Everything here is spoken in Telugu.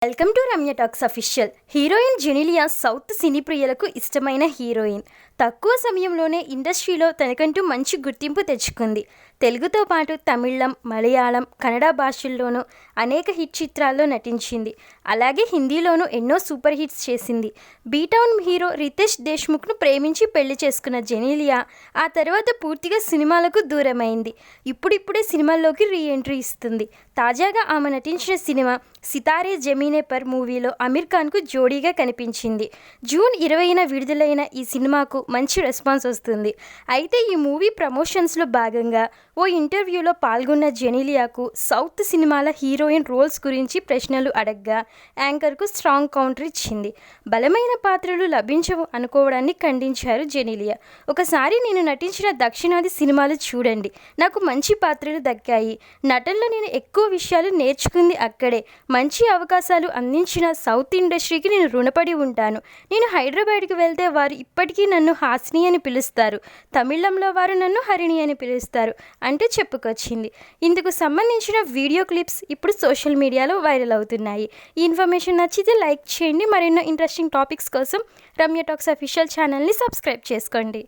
Welcome to Ramya talks official. Heroine Genelia south cine ప్రియులకు ఇష్టమైన హీరోయిన్. తక్కువ సమయంలోనే ఇండస్ట్రీలో తనకంటూ మంచి గుర్తింపు తెచ్చుకుంది. తెలుగుతో పాటు తమిళం, మలయాళం, కన్నడ భాషల్లోనూ అనేక హిట్ చిత్రాల్లో నటించింది. అలాగే హిందీలోనూ ఎన్నో సూపర్ హిట్స్ చేసింది. బీటౌన్ హీరో రితేష్ దేశ్ముఖ్ను ప్రేమించి పెళ్లి చేసుకున్న జెనీలియా ఆ తర్వాత పూర్తిగా సినిమాలకు దూరమైంది. ఇప్పుడిప్పుడే సినిమాల్లోకి రీ ఎంట్రీ ఇస్తుంది. తాజాగా ఆమె నటించిన సినిమా సితారే జమీనే పర్ మూవీలో అమీర్ ఖాన్కు జోడీగా కనిపించింది. జూన్ 20న విడుదలైన ఈ సినిమాకు మంచి రెస్పాన్స్ వస్తుంది. అయితే ఈ మూవీ ప్రమోషన్స్లో భాగంగా ఓ ఇంటర్వ్యూలో పాల్గొన్న జెనీలియాకు సౌత్ సినిమాల హీరోయిన్ రోల్స్ గురించి ప్రశ్నలు అడగ్గా యాంకర్కు స్ట్రాంగ్ కౌంటర్ ఇచ్చింది. బలమైన పాత్రలు లభించవు అనుకోవడాన్ని ఖండించారు జెనీలియా. ఒకసారి నేను నటించిన దక్షిణాది సినిమాలు చూడండి, నాకు మంచి పాత్రలు దక్కాయి. నటనలో నేను ఎక్కువ విషయాలు నేర్చుకుంది అక్కడే. మంచి అవకాశాలు అందించిన సౌత్ ఇండస్ట్రీకి నేను రుణపడి ఉంటాను. నేను హైదరాబాద్కి వెళ్తే వారు ఇప్పటికీ నన్ను హాసిని అని పిలుస్తారు. తమిళంలో వారు నన్ను హరిణి అని పిలుస్తారు అంటూ చెప్పుకొచ్చింది. ఇందుకు సంబంధించిన వీడియో క్లిప్స్ ఇప్పుడు సోషల్ మీడియాలో వైరల్ అవుతున్నాయి. ఈ ఇన్ఫర్మేషన్ నచ్చితే లైక్ చేయండి. మరెన్నో ఇంట్రెస్టింగ్ టాపిక్స్ కోసం రమ్య టాక్స్ అఫీషియల్ ఛానల్ని సబ్స్క్రైబ్ చేసుకోండి.